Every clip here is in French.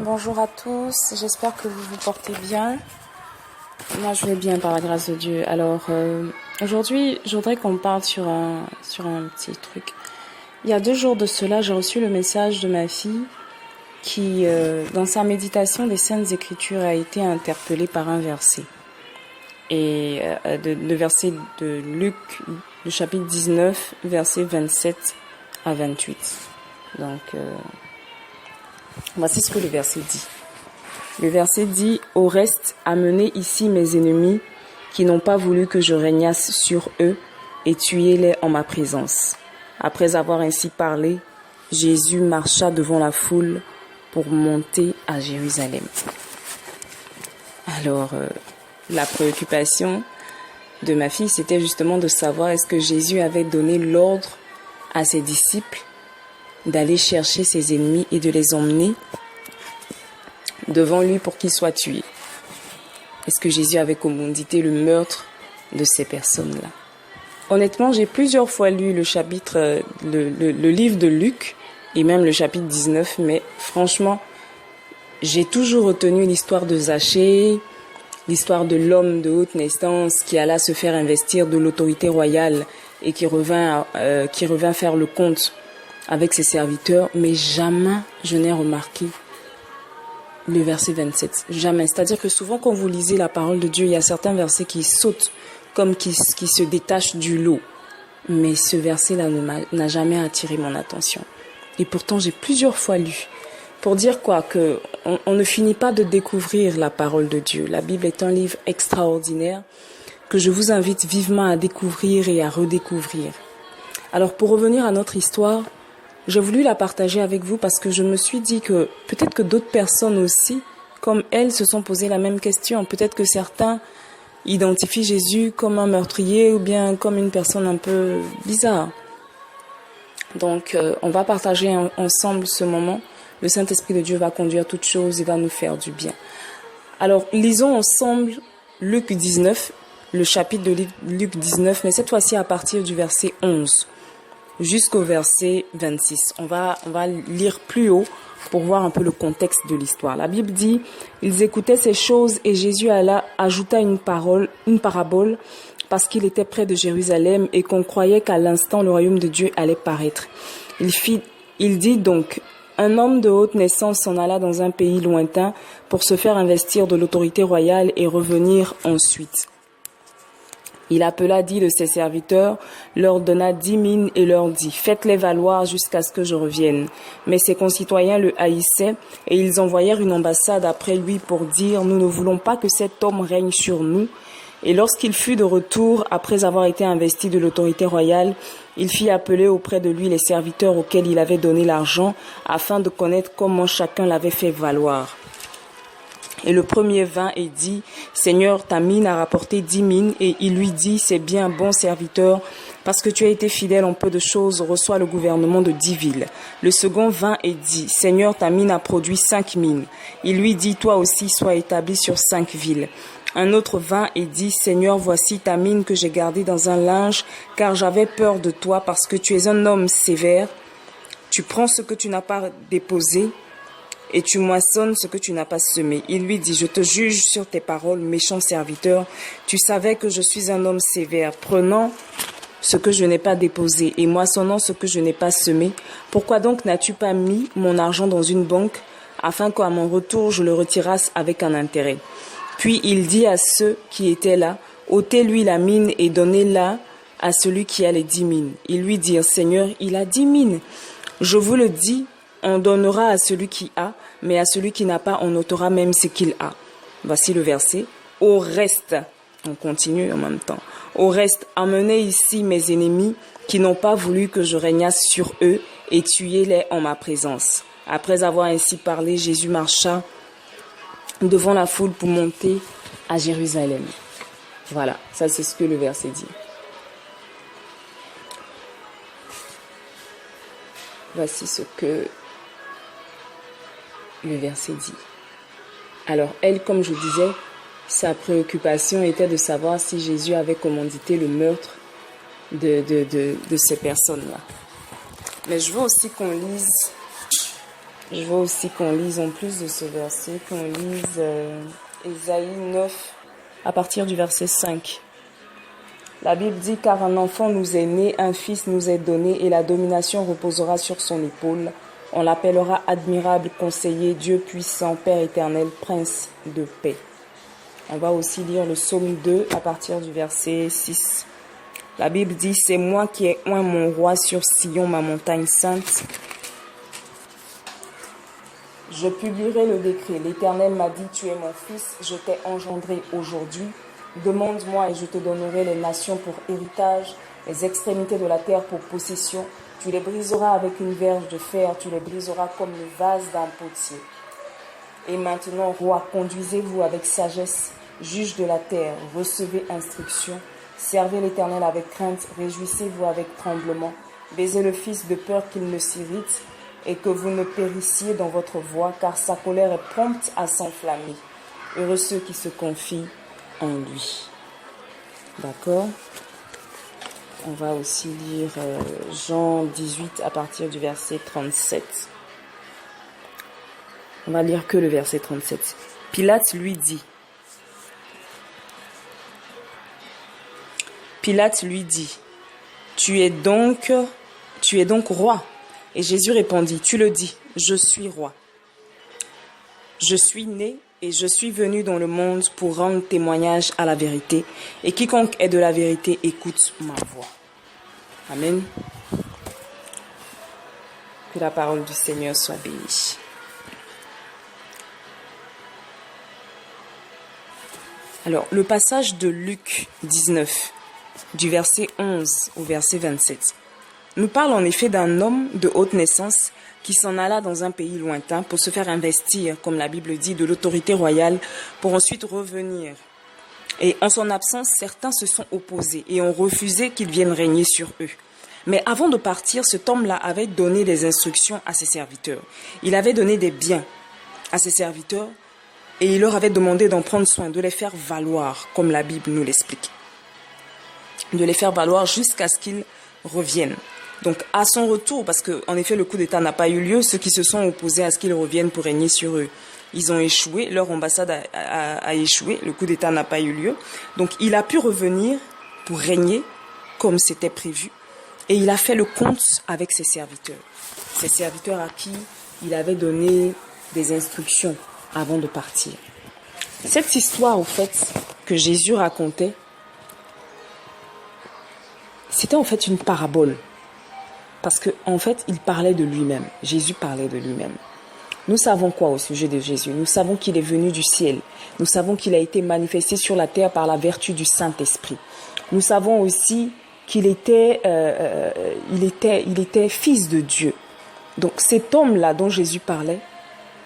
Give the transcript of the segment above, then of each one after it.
Bonjour à tous, j'espère que vous vous portez bien. Moi, je vais bien par la grâce de Dieu. Alors, aujourd'hui, je voudrais qu'on parle sur un petit truc. Il y a 2 jours de cela, j'ai reçu le message de ma fille qui, dans sa méditation des Saintes Écritures, a été interpellée par un verset. Et le verset de Luc, le chapitre 19, versets 27 à 28. Donc, voici ce que le verset dit. Le verset dit « Au reste, amenez ici mes ennemis qui n'ont pas voulu que je régnasse sur eux et tuez-les en ma présence. » Après avoir ainsi parlé, Jésus marcha devant la foule pour monter à Jérusalem. Alors, la préoccupation de ma fille, c'était justement de savoir est-ce que Jésus avait donné l'ordre à ses disciples d'aller chercher ses ennemis et de les emmener devant lui pour qu'ils soient tués. Est-ce que Jésus avait commandité le meurtre de ces personnes-là? Honnêtement, j'ai plusieurs fois lu le livre de Luc et même le chapitre 19, mais franchement, j'ai toujours retenu l'histoire de Zachée, l'histoire de l'homme de haute naissance qui alla se faire investir de l'autorité royale et qui revint faire le compte avec ses serviteurs, mais jamais je n'ai remarqué le verset 27. Jamais. C'est-à-dire que souvent quand vous lisez la parole de Dieu, il y a certains versets qui sautent, comme qui se détachent du lot. Mais ce verset-là n'a jamais attiré mon attention. Et pourtant, j'ai plusieurs fois lu. Pour dire quoi? Que on ne finit pas de découvrir la parole de Dieu. La Bible est un livre extraordinaire que je vous invite vivement à découvrir et à redécouvrir. Alors, pour revenir à notre histoire, j'ai voulu la partager avec vous parce que je me suis dit que peut-être que d'autres personnes aussi, comme elle, se sont posé la même question. Peut-être que certains identifient Jésus comme un meurtrier ou bien comme une personne un peu bizarre. Donc, on va partager ensemble ce moment. Le Saint-Esprit de Dieu va conduire toutes choses et va nous faire du bien. Alors, lisons ensemble Luc 19, le chapitre de Luc 19, mais cette fois-ci à partir du verset 11. Jusqu'au verset 26. On va lire plus haut pour voir un peu le contexte de l'histoire. La Bible dit, ils écoutaient ces choses et Jésus ajouta une parabole parce qu'il était près de Jérusalem et qu'on croyait qu'à l'instant le royaume de Dieu allait paraître. Il dit donc, un homme de haute naissance s'en alla dans un pays lointain pour se faire investir de l'autorité royale et revenir ensuite. Il appela 10 de ses serviteurs, leur donna 10 mines et leur dit « Faites-les valoir jusqu'à ce que je revienne. » Mais ses concitoyens le haïssaient et ils envoyèrent une ambassade après lui pour dire « Nous ne voulons pas que cet homme règne sur nous. » Et lorsqu'il fut de retour, après avoir été investi de l'autorité royale, il fit appeler auprès de lui les serviteurs auxquels il avait donné l'argent afin de connaître comment chacun l'avait fait valoir. Et le premier vint et dit, « Seigneur, ta mine a rapporté 10 mines. » Et il lui dit, « C'est bien, bon serviteur, parce que tu as été fidèle en peu de choses, reçois le gouvernement de 10 villes. » Le second vint et dit, « Seigneur, ta mine a produit 5 mines. » Il lui dit, « Toi aussi, sois établi sur 5 villes. » Un autre vint et dit, « Seigneur, voici ta mine que j'ai gardée dans un linge, car j'avais peur de toi, parce que tu es un homme sévère. Tu prends ce que tu n'as pas déposé, et tu moissonnes ce que tu n'as pas semé. » Il lui dit, « Je te juge sur tes paroles, méchant serviteur. Tu savais que je suis un homme sévère, prenant ce que je n'ai pas déposé et moissonnant ce que je n'ai pas semé. Pourquoi donc n'as-tu pas mis mon argent dans une banque, afin qu'à mon retour je le retirasse avec un intérêt? » Puis il dit à ceux qui étaient là, « ôtez-lui la mine et donnez-la à celui qui a les 10 mines. » Ils lui dirent, « Seigneur, il a 10 mines. » Je vous le dis, on donnera à celui qui a, mais à celui qui n'a pas, on ôtera même ce qu'il a. Voici le verset. Au reste, on continue en même temps. Au reste, amenez ici mes ennemis qui n'ont pas voulu que je régnasse sur eux et tuez-les en ma présence. Après avoir ainsi parlé, Jésus marcha devant la foule pour monter à Jérusalem. Voilà, ça c'est ce que le verset dit. Voici ce que le verset dit. Alors elle, comme je disais, sa préoccupation était de savoir si Jésus avait commandité le meurtre de ces personnes-là. Mais je veux aussi qu'on lise Je veux aussi qu'on lise en plus de ce verset, qu'on lise Ésaïe 9 à partir du verset 5. La Bible dit « Car un enfant nous est né, un fils nous est donné, et la domination reposera sur son épaule. On l'appellera admirable conseiller, Dieu puissant, Père éternel, prince de paix. » On va aussi lire le psaume 2 à partir du verset 6. La Bible dit « C'est moi qui ai oint mon roi sur Sion, ma montagne sainte. Je publierai le décret. L'Éternel m'a dit, tu es mon fils, je t'ai engendré aujourd'hui. Demande-moi et je te donnerai les nations pour héritage, les extrémités de la terre pour possession. Tu les briseras avec une verge de fer, tu les briseras comme le vase d'un potier. Et maintenant, roi, conduisez-vous avec sagesse, juge de la terre, recevez instruction. Servez l'Éternel avec crainte, réjouissez-vous avec tremblement. Baisez le Fils de peur qu'il ne s'irrite, et que vous ne périssiez dans votre voie, car sa colère est prompte à s'enflammer. Heureux ceux qui se confient en lui. D'accord? On va aussi lire Jean 18 à partir du verset 37. On va lire que le verset 37. Pilate lui dit, tu es donc roi. Et Jésus répondit, tu le dis, je suis roi. Je suis né et je suis venu dans le monde pour rendre témoignage à la vérité. Et quiconque est de la vérité écoute ma voix. Amen. Que la parole du Seigneur soit bénie. Alors, le passage de Luc 19, du verset 11 au verset 27. Nous parle en effet d'un homme de haute naissance qui s'en alla dans un pays lointain pour se faire investir, comme la Bible dit, de l'autorité royale pour ensuite revenir. Et en son absence, certains se sont opposés et ont refusé qu'il vienne régner sur eux. Mais avant de partir, cet homme-là avait donné des instructions à ses serviteurs. Il avait donné des biens à ses serviteurs et il leur avait demandé d'en prendre soin, de les faire valoir, comme la Bible nous l'explique. De les faire valoir jusqu'à ce qu'ils reviennent. Donc, à son retour, parce qu'en effet, le coup d'État n'a pas eu lieu, ceux qui se sont opposés à ce qu'ils reviennent pour régner sur eux, ils ont échoué, leur ambassade a échoué, le coup d'État n'a pas eu lieu. Donc, il a pu revenir pour régner comme c'était prévu. Et il a fait le compte avec ses serviteurs à qui il avait donné des instructions avant de partir. Cette histoire, au fait, que Jésus racontait, c'était en fait une parabole. Parce qu'en fait, il parlait de lui-même. Jésus parlait de lui-même. Nous savons quoi au sujet de Jésus? Nous savons qu'il est venu du ciel. Nous savons qu'il a été manifesté sur la terre par la vertu du Saint-Esprit. Nous savons aussi qu'il était fils de Dieu. Donc cet homme-là dont Jésus parlait,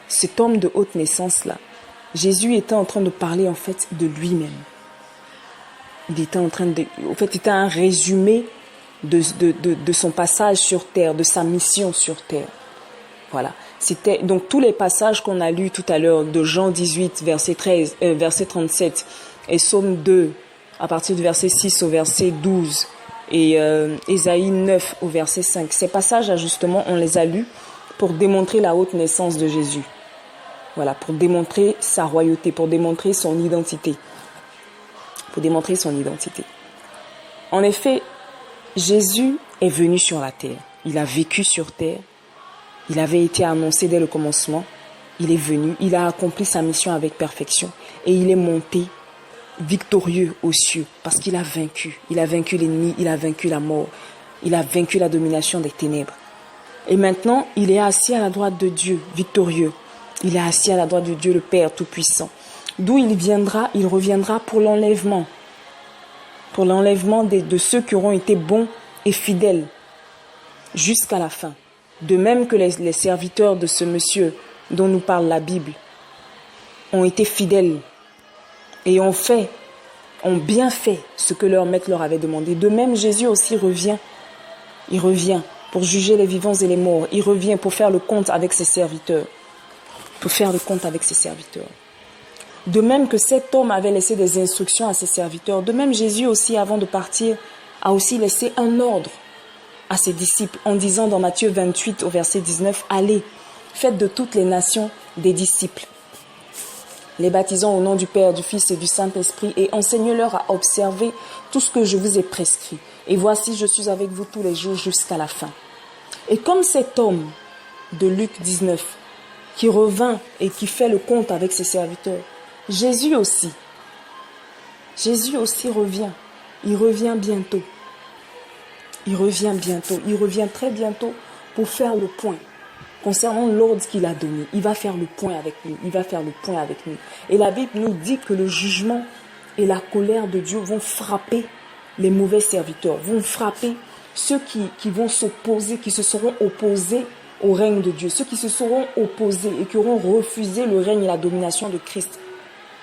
cet homme de haute naissance-là, Jésus était en train de parler en fait de lui-même. C'était un résumé de son passage sur terre, de sa mission sur terre. Voilà. C'était donc tous les passages qu'on a lus tout à l'heure de Jean 18 verset 37 et Psaume 2 à partir du verset 6 au verset 12 et Ésaïe 9 au verset 5. Ces passages justement, on les a lus pour démontrer la haute naissance de Jésus. Voilà, pour démontrer sa royauté, pour démontrer son identité. En effet, Jésus est venu sur la terre. Il a vécu sur terre. Il avait été annoncé dès le commencement. Il est venu. Il a accompli sa mission avec perfection. Et il est monté victorieux aux cieux parce qu'il a vaincu. Il a vaincu l'ennemi. Il a vaincu la mort. Il a vaincu la domination des ténèbres. Et maintenant, il est assis à la droite de Dieu, victorieux. Il est assis à la droite de Dieu, le Père Tout-Puissant. D'où il reviendra pour l'enlèvement. Pour l'enlèvement de ceux qui auront été bons et fidèles jusqu'à la fin. De même que les serviteurs de ce monsieur dont nous parle la Bible ont été fidèles et ont bien fait ce que leur maître leur avait demandé. De même, Jésus aussi revient. Il revient pour juger les vivants et les morts. Il revient pour faire le compte avec ses serviteurs. De même que cet homme avait laissé des instructions à ses serviteurs, de même Jésus aussi, avant de partir, a aussi laissé un ordre à ses disciples en disant dans Matthieu 28 au verset 19, « Allez Faites de toutes les nations des disciples, les baptisant au nom du Père, du Fils et du Saint-Esprit, et enseignez-leur à observer tout ce que je vous ai prescrit. Et voici, je suis avec vous tous les jours jusqu'à la fin. Et comme cet homme de Luc 19, qui revint et qui fait le compte avec ses serviteurs, Jésus aussi revient. Il revient bientôt. Il revient très bientôt pour faire le point concernant l'ordre qu'il a donné. Il va faire le point avec nous. Et la Bible nous dit que le jugement et la colère de Dieu vont frapper les mauvais serviteurs, vont frapper ceux qui vont s'opposer, qui se seront opposés au règne de Dieu, ceux qui se seront opposés et qui auront refusé le règne et la domination de Christ.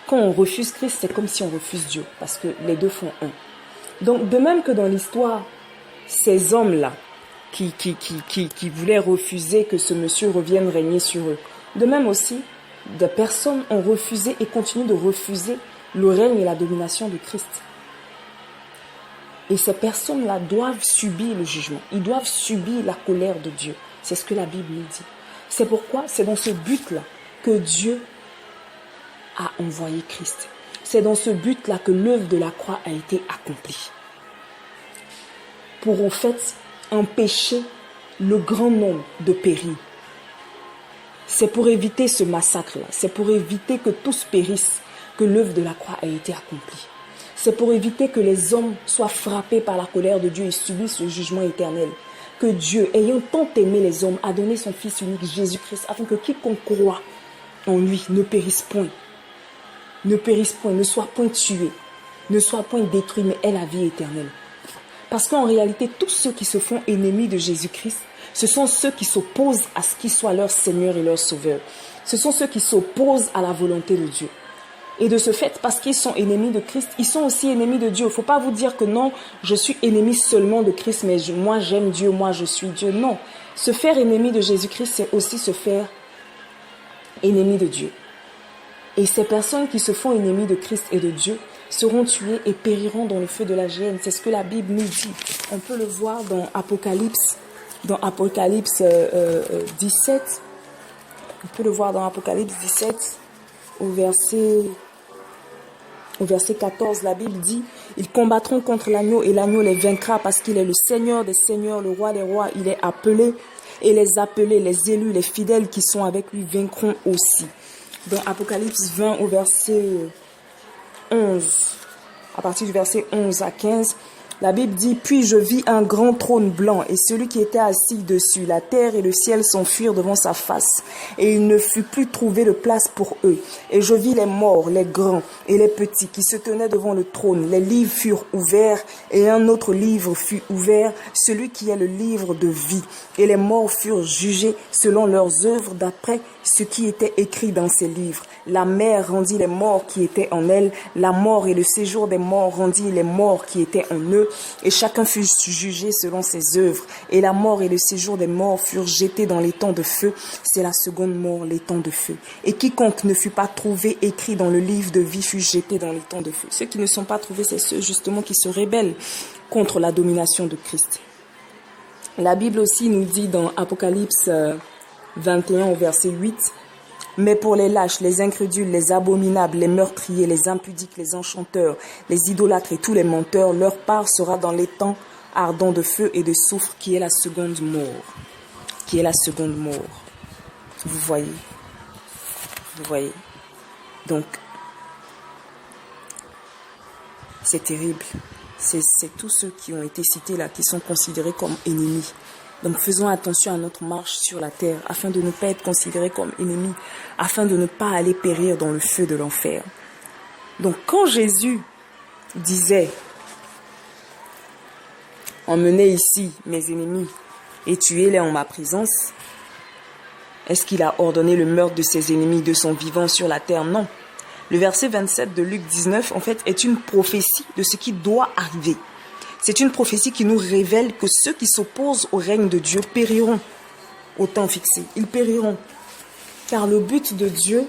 Quand on refuse Christ, c'est comme si on refuse Dieu, parce que les deux font un. Donc, de même que dans l'histoire, ces hommes-là, qui voulaient refuser que ce monsieur revienne régner sur eux, de même aussi, des personnes ont refusé et continuent de refuser le règne et la domination de Christ. Et ces personnes-là doivent subir le jugement. Ils doivent subir la colère de Dieu. C'est ce que la Bible nous dit. C'est pourquoi, c'est dans ce but-là que Dieu a envoyé Christ. C'est dans ce but-là que l'œuvre de la croix a été accomplie. Pour en fait empêcher le grand nombre de périr. C'est pour éviter ce massacre-là. C'est pour éviter que tous périssent que l'œuvre de la croix a été accomplie. C'est pour éviter que les hommes soient frappés par la colère de Dieu et subissent le jugement éternel. Que Dieu, ayant tant aimé les hommes, a donné son Fils unique, Jésus-Christ, afin que quiconque croit en lui ne périsse point. Ne périsse point, ne soit point tué, ne soit point détruit, mais ait la vie éternelle. Parce qu'en réalité, tous ceux qui se font ennemis de Jésus-Christ, ce sont ceux qui s'opposent à ce qui soit leur Seigneur et leur Sauveur. Ce sont ceux qui s'opposent à la volonté de Dieu. Et de ce fait, parce qu'ils sont ennemis de Christ, ils sont aussi ennemis de Dieu. Il ne faut pas vous dire que non, je suis ennemi seulement de Christ, mais moi j'aime Dieu, moi je suis Dieu. Non, se faire ennemi de Jésus-Christ, c'est aussi se faire ennemi de Dieu. Et ces personnes qui se font ennemis de Christ et de Dieu seront tuées et périront dans le feu de la géhenne. C'est ce que la Bible nous dit. On peut le voir dans Apocalypse 17. On peut le voir dans Apocalypse 17 au verset 14, la Bible dit, ils combattront contre l'agneau et l'agneau les vaincra parce qu'il est le Seigneur des seigneurs, le roi des rois. Il est appelé et les appelés, les élus, les fidèles qui sont avec lui vaincront aussi. Dans Apocalypse 20 au verset 11, à partir du verset 11 à 15, la Bible dit, puis je vis un grand trône blanc et celui qui était assis dessus. La terre et le ciel s'enfuirent devant sa face et il ne fut plus trouvé de place pour eux. Et je vis les morts, les grands et les petits qui se tenaient devant le trône. Les livres furent ouverts et un autre livre fut ouvert, celui qui est le livre de vie. Et les morts furent jugés selon leurs œuvres d'après ce qui était écrit dans ces livres. La mer rendit les morts qui étaient en elle. La mort et le séjour des morts rendit les morts qui étaient en eux. Et chacun fut jugé selon ses œuvres. Et la mort et le séjour des morts furent jetés dans l'étang de feu. C'est la seconde mort, l'étang de feu. Et quiconque ne fut pas trouvé écrit dans le livre de vie fut jeté dans l'étang de feu. Ceux qui ne sont pas trouvés, c'est ceux justement qui se rebellent contre la domination de Christ. La Bible aussi nous dit dans Apocalypse 21 au verset 8, mais pour les lâches, les incrédules, les abominables, les meurtriers, les impudiques, les enchanteurs, les idolâtres et tous les menteurs, leur part sera dans l'étang ardent de feu et de soufre qui est la seconde mort. Qui est la seconde mort. Vous voyez. Donc, c'est terrible. C'est tous ceux qui ont été cités là, qui sont considérés comme ennemis. Donc faisons attention à notre marche sur la terre, afin de ne pas être considérés comme ennemis, afin de ne pas aller périr dans le feu de l'enfer. Donc quand Jésus disait, emmenez ici mes ennemis et tuez-les en ma présence, est-ce qu'il a ordonné le meurtre de ses ennemis de son vivant sur la terre? Non. Le verset 27 de Luc 19, en fait, est une prophétie de ce qui doit arriver. C'est une prophétie qui nous révèle que ceux qui s'opposent au règne de Dieu périront au temps fixé. Ils périront. Car le but de Dieu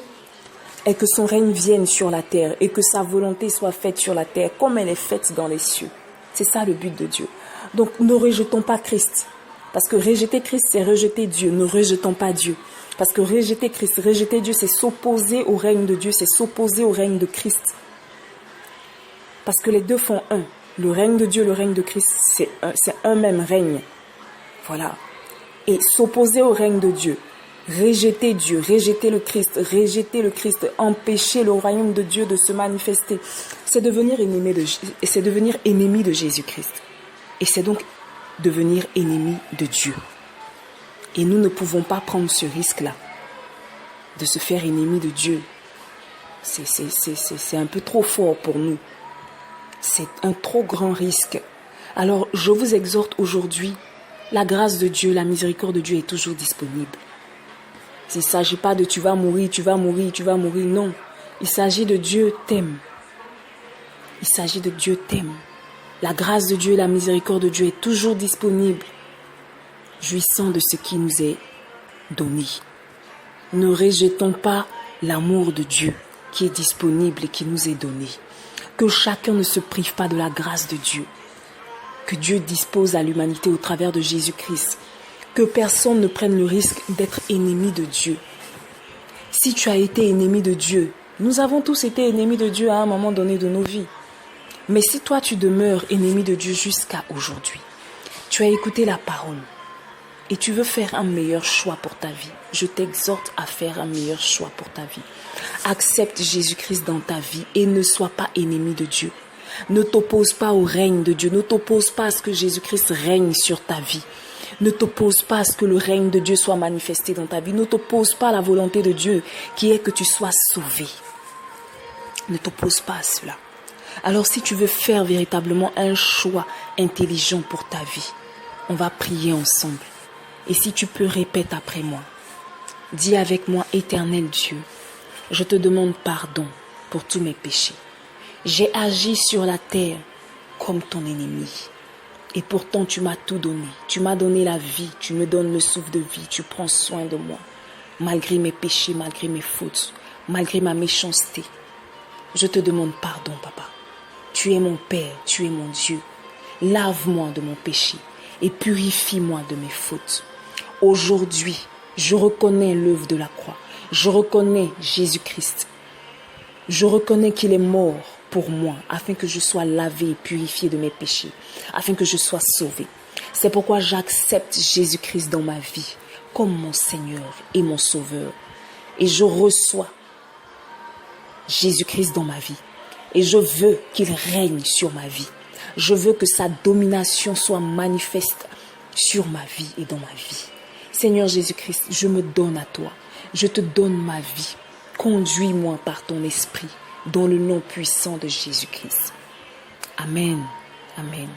est que son règne vienne sur la terre et que sa volonté soit faite sur la terre comme elle est faite dans les cieux. C'est ça le but de Dieu. Donc ne rejetons pas Christ. Parce que rejeter Christ, c'est rejeter Dieu. Ne rejetons pas Dieu. Parce que rejeter Christ, rejeter Dieu, c'est s'opposer au règne de Dieu, c'est s'opposer au règne de Christ. Parce que les deux font un. Le règne de Dieu, le règne de Christ, c'est un même règne. Voilà. Et s'opposer au règne de Dieu, rejeter Dieu, rejeter le Christ, empêcher le royaume de Dieu de se manifester, c'est devenir ennemi de Jésus-Christ. Et c'est donc devenir ennemi de Dieu. Et nous ne pouvons pas prendre ce risque-là, de se faire ennemi de Dieu. C'est un peu trop fort pour nous. C'est un trop grand risque. Alors, je vous exhorte aujourd'hui, la grâce de Dieu, la miséricorde de Dieu est toujours disponible. Il ne s'agit pas de tu vas mourir, non. Il s'agit de Dieu t'aime. Il s'agit de Dieu t'aime. La grâce de Dieu, la miséricorde de Dieu est toujours disponible, jouissant de ce qui nous est donné. Ne rejetons pas l'amour de Dieu qui est disponible et qui nous est donné. Que chacun ne se prive pas de la grâce de Dieu que Dieu dispose à l'humanité au travers de Jésus-Christ. Que personne ne prenne le risque d'être ennemi de Dieu. Si tu as été ennemi de Dieu, nous avons tous été ennemis de Dieu à un moment donné de nos vies. Mais si toi tu demeures ennemi de Dieu jusqu'à aujourd'hui, tu as écouté la parole et tu veux faire un meilleur choix pour ta vie, je t'exhorte à faire un meilleur choix pour ta vie. Accepte Jésus-Christ dans ta vie et ne sois pas ennemi de Dieu. Ne t'oppose pas au règne de Dieu, ne t'oppose pas à ce que Jésus-Christ règne sur ta vie. Ne t'oppose pas à ce que le règne de Dieu soit manifesté dans ta vie. Ne t'oppose pas à la volonté de Dieu qui est que tu sois sauvé. Ne t'oppose pas à cela. Alors si tu veux faire véritablement un choix intelligent pour ta vie, on va prier ensemble. Et si tu peux, répète après moi. Dis avec moi, Éternel Dieu, je te demande pardon pour tous mes péchés. J'ai agi sur la terre comme ton ennemi. Et pourtant, tu m'as tout donné. Tu m'as donné la vie. Tu me donnes le souffle de vie. Tu prends soin de moi. Malgré mes péchés, malgré mes fautes, malgré ma méchanceté. Je te demande pardon, papa. Tu es mon Père. Tu es mon Dieu. Lave-moi de mon péché et purifie-moi de mes fautes. Aujourd'hui, je reconnais l'œuvre de la croix. Je reconnais Jésus-Christ. Je reconnais qu'il est mort pour moi, afin que je sois lavé et purifié de mes péchés, afin que je sois sauvé. C'est pourquoi j'accepte Jésus-Christ dans ma vie, comme mon Seigneur et mon Sauveur. Et je reçois Jésus-Christ dans ma vie. Et je veux qu'il règne sur ma vie. Je veux que sa domination soit manifeste sur ma vie et dans ma vie. Seigneur Jésus-Christ, je me donne à toi. Je te donne ma vie. Conduis-moi par ton esprit, dans le nom puissant de Jésus-Christ. Amen. Amen.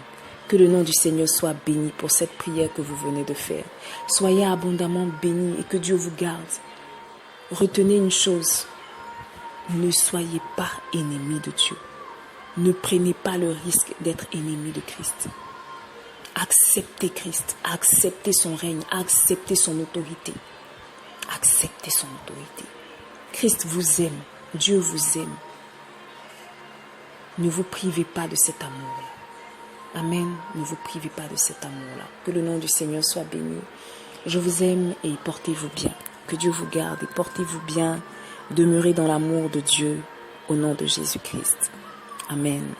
Que le nom du Seigneur soit béni pour cette prière que vous venez de faire. Soyez abondamment bénis et que Dieu vous garde. Retenez une chose. Ne soyez pas ennemis de Dieu. Ne prenez pas le risque d'être ennemi de Christ. Acceptez Christ. Acceptez son règne. Acceptez son autorité. Acceptez son autorité. Christ vous aime. Dieu vous aime. Ne vous privez pas de cet amour-là. Amen. Ne vous privez pas de cet amour-là. Que le nom du Seigneur soit béni. Je vous aime et portez-vous bien. Que Dieu vous garde et portez-vous bien. Demeurez dans l'amour de Dieu au nom de Jésus-Christ. Amen.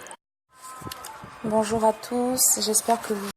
Bonjour à tous. J'espère que vous